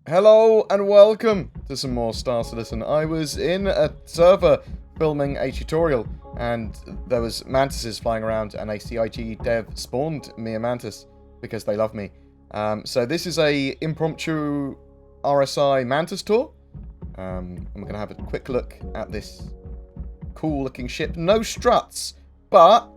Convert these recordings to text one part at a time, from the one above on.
Hello and welcome to some more Star Citizen. I was in a server filming a tutorial and there was mantises flying around and a CIG dev spawned me a mantis because they love me. So this is a impromptu RSI Mantis tour. And we're going to have a quick look at this cool looking ship. No struts, but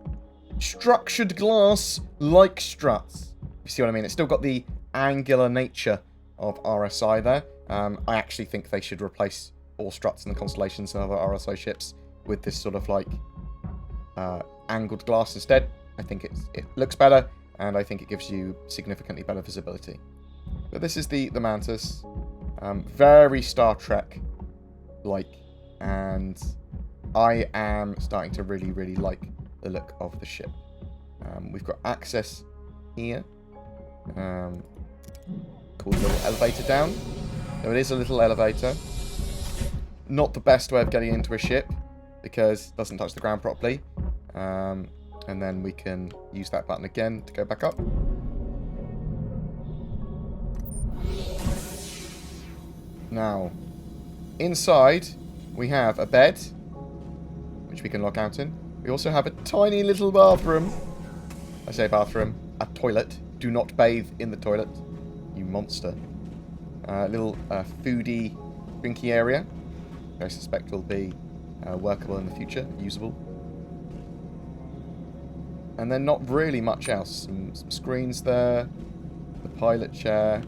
structured glass like struts. You see what I mean? It's still got the angular nature of RSI there. I actually think they should replace all struts in the constellations and other RSI ships with this sort of like angled glass instead. I think it looks better, and I think it gives you significantly better visibility. But this is the Mantis, very Star Trek like, and I am starting to really like the look of the ship. We've got access here. Cool little elevator down. So it is a little elevator. Not the best way of getting into a ship because it doesn't touch the ground properly. And then we can use that button again to go back up. Now, inside we have a bed, which we can lock out in. We also have a tiny little bathroom. I say bathroom, a toilet. Do not bathe in the toilet, you monster. Little foodie, drinky area. I suspect will be workable in the future, usable. And then not really much else. Some screens there. The pilot chair.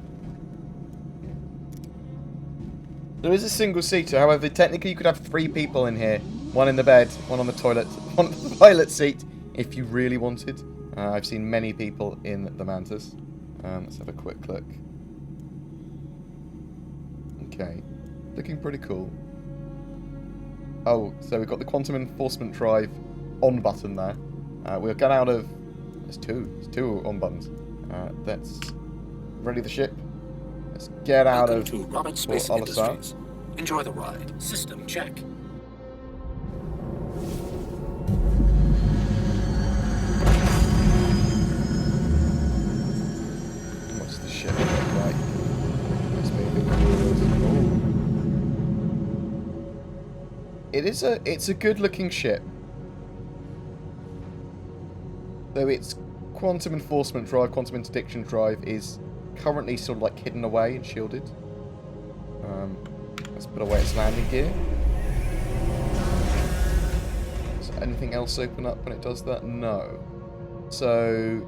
There is a single seater, however, technically you could have 3 people in here. One in the bed, one on the toilet, one on the pilot seat, if you really wanted. I've seen many people in the Mantis. Let's have a quick look. Okay, looking pretty cool. Oh, so we've got the Quantum Enforcement Drive on button there. We'll get out of... There's two on buttons. Let's ready the ship. Let's get out of Roberts Space Industries. Enjoy the ride. System check. What's the ship look like? Let's maybe... Oh. It's a good looking ship. Though its Quantum Enforcement Drive, Quantum Interdiction Drive is currently sort of like hidden away and shielded. Let's put away its landing gear. Does anything else open up when it does that? No. So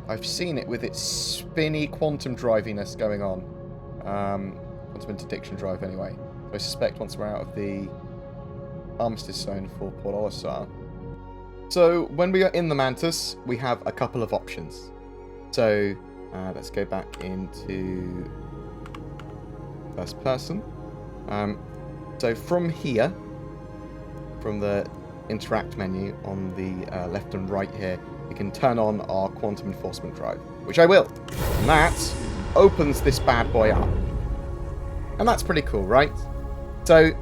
I've seen it with its spinny quantum driviness going on. Quantum Interdiction Drive anyway. So I suspect once we're out of the Armistice Zone for Port Olisar. So when we are in the Mantis, we have a couple of options. So let's go back into first person. So from here, from the interact menu on the left and right here, we can turn on our Quantum Enforcement Drive, which I will. And that opens this bad boy up. And that's pretty cool, right? So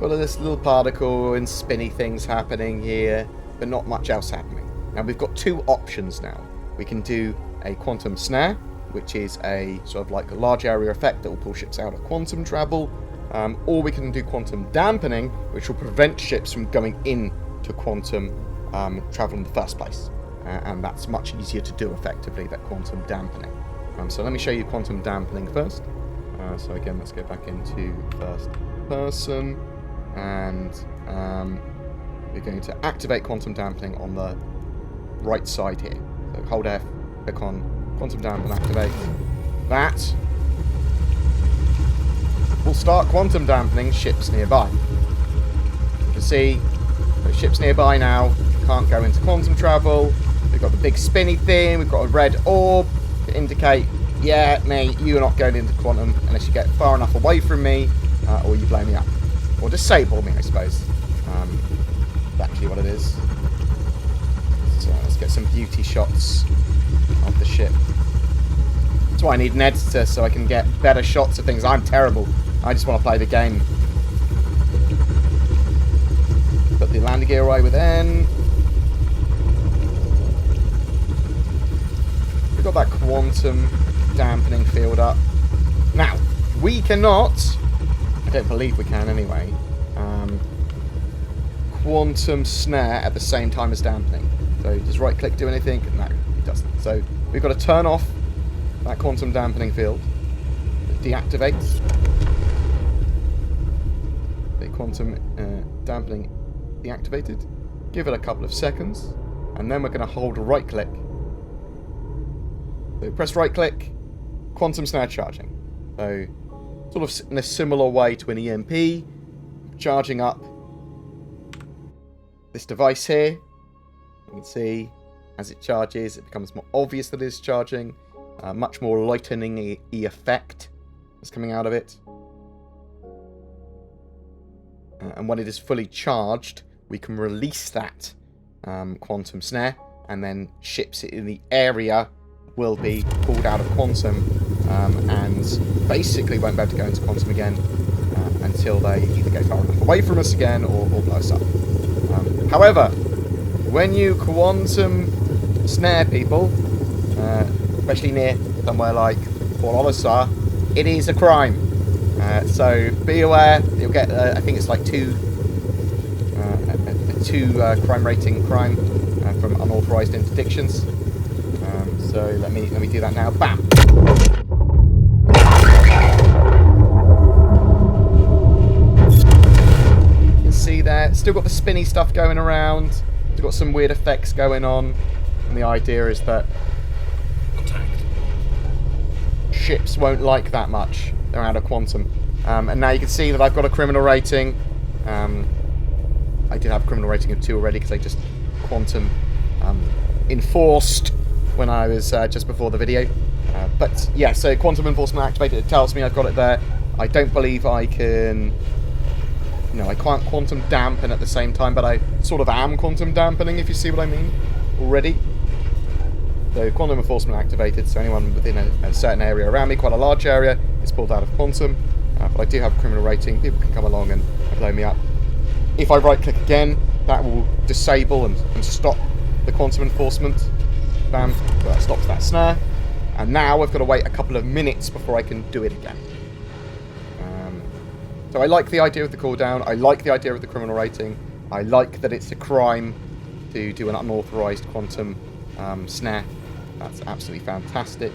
all of this little particle and spinny things happening here, but not much else happening. Now we've got 2 options now. We can do a quantum snare, which is a sort of like a large area effect that will pull ships out of quantum travel, or we can do quantum dampening, which will prevent ships from going into quantum travel in the first place. And that's much easier to do effectively, that quantum dampening. So let me show you quantum dampening first. So again, let's go back into first person, and we're going to activate quantum dampening on the right side here. So hold F, click on quantum dampen, activate. That will start quantum dampening ships nearby. You can see those ships nearby now can't go into quantum travel. We've got the big spinny thing, we've got a red orb to indicate, yeah, mate, you're not going into quantum unless you get far enough away from me, or you blow me up. Or disable me, I suppose. That's actually what it is. So let's get some beauty shots of the ship. That's why I need an editor, so I can get better shots of things. I'm terrible. I just want to play the game. Put the landing gear away with N. We've got that quantum dampening field up. Now, we cannot, I don't believe we can anyway, quantum snare at the same time as dampening. So does right click do anything? No, it doesn't. So we've got to turn off that quantum dampening field. It deactivates. The quantum dampening deactivated. Give it a couple of seconds, and then we're going to hold right click. So press right click, quantum snare charging. So sort of in a similar way to an EMP, charging up this device here. You can see as it charges, it becomes more obvious that it is charging. Much more lightning-y effect is coming out of it. And when it is fully charged, we can release that quantum snare, and then ships it in the area will be pulled out of quantum and basically won't be able to go into quantum again until they either go far enough away from us again or blow us up. However, when you quantum snare people, especially near somewhere like Port Olisar, it is a crime. So be aware. You'll get, I think it's like a 2 crime rating from unauthorized interdictions. So let me do that now. Bam. You can see there, still got the spinny stuff going around. Still got some weird effects going on, and the idea is that ships won't like that much. They're out of quantum. And now you can see that I've got a criminal rating. I did have a criminal rating of 2 already because I just quantum enforced when I was just before the video. But yeah, so quantum enforcement activated. It tells me I've got it there. I don't believe I can... No, I can't quantum dampen at the same time, but I sort of am quantum dampening, if you see what I mean, already. So quantum enforcement activated, so anyone within a certain area around me, quite a large area, is pulled out of quantum. But I do have a criminal rating. People can come along and blow me up. If I right-click again, that will disable and stop the quantum enforcement. Bam, so that stops that snare. And now I've got to wait a couple of minutes before I can do it again. So I like the idea of the cooldown. I like the idea of the criminal rating. I like that it's a crime to do an unauthorized quantum snare. That's absolutely fantastic.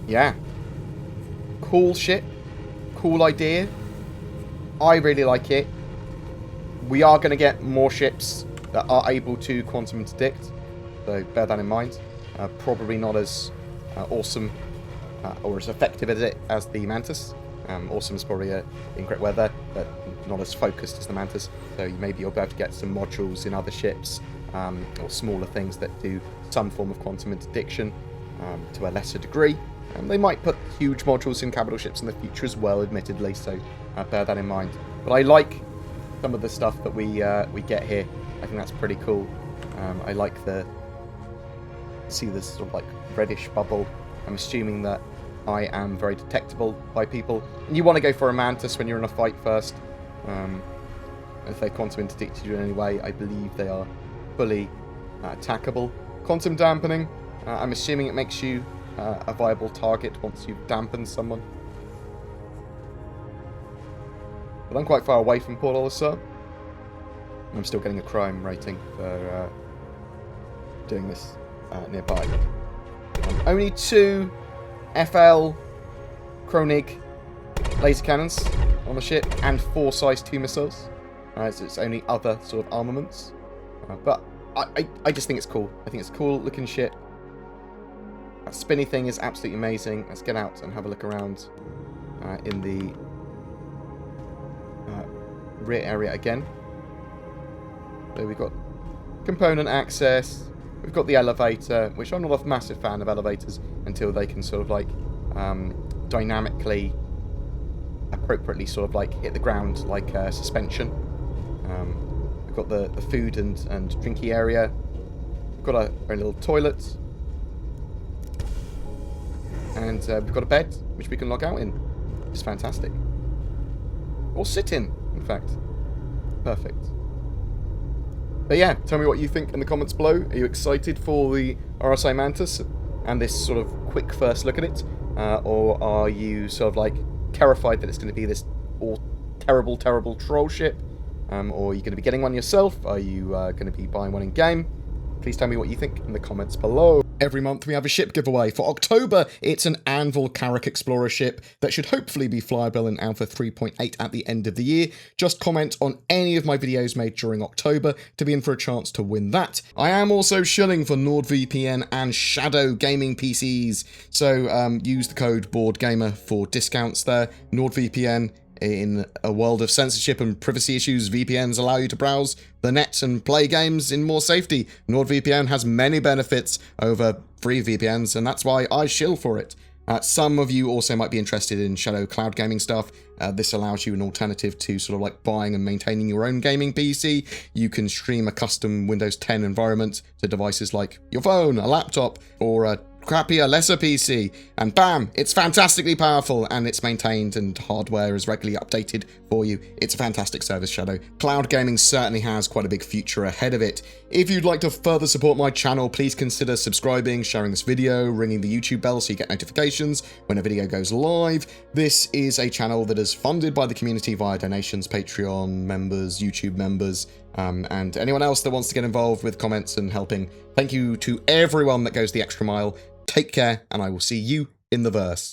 Yeah. Cool shit. Cool idea. I really like it. We are going to get more ships that are able to quantum interdict. So bear that in mind. Probably not as awesome or as effective as the Mantis. Awesome is probably the incorrect word there, but not as focused as the Mantis. So maybe you'll be able to get some modules in other ships or smaller things that do some form of quantum interdiction to a lesser degree. They might put huge modules in capital ships in the future as well, admittedly, so bear that in mind. But I like some of the stuff that we get here. I think that's pretty cool. I like see this sort of like reddish bubble. I'm assuming that I am very detectable by people. And you want to go for a Mantis when you're in a fight first. If they quantum interdicted you in any way, I believe they are fully attackable. Quantum dampening, I'm assuming it makes you a viable target once you've dampened someone. But I'm quite far away from Port Olisar. I'm still getting a crime rating for doing this nearby. Only 2 FL Kronig laser cannons on the ship and 4 size 2 missiles. So it's only other sort of armaments. But I just think it's cool. I think it's a cool looking ship. That spinny thing is absolutely amazing. Let's get out and have a look around in the rear area again. So we've got component access. We've got the elevator, which I'm not a massive fan of elevators until they can sort of like dynamically, appropriately sort of like hit the ground like suspension. We've got the food and drinky area. We've got our little toilet. And we've got a bed, which we can log out in. Which is fantastic. Or sit in fact. Perfect. But yeah, tell me what you think in the comments below. Are you excited for the RSI Mantis and this sort of quick first look at it? or are you sort of like terrified that it's going to be this all terrible, terrible troll ship? Or are you going to be getting one yourself? Are you going to be buying one in game? Please tell me what you think in the comments below. Every month we have a ship giveaway. For October, it's an Anvil Carrack Explorer ship that should hopefully be flyable in Alpha 3.8 at the end of the year. Just comment on any of my videos made during October to be in for a chance to win that. I am also shilling for NordVPN and Shadow gaming PCs, so use the code BoredGamer for discounts there. NordVPN. In a world of censorship and privacy issues, VPNs allow you to browse the net and play games in more safety. NordVPN has many benefits over free VPNs, and that's why I shill for it. Some of you also might be interested in Shadow cloud gaming stuff. This allows you an alternative to sort of like buying and maintaining your own gaming PC. You can stream a custom Windows 10 environment to devices like your phone, a laptop, or a crappier, lesser PC, and bam, it's fantastically powerful, and it's maintained, and hardware is regularly updated for you. It's a fantastic service, Shadow. Cloud gaming certainly has quite a big future ahead of it. If you'd like to further support my channel, please consider subscribing, sharing this video, ringing the YouTube bell so you get notifications when a video goes live. This is a channel that is funded by the community via donations, Patreon members, YouTube members, and anyone else that wants to get involved with comments and helping. Thank you to everyone that goes the extra mile. Take care, and I will see you in the verse.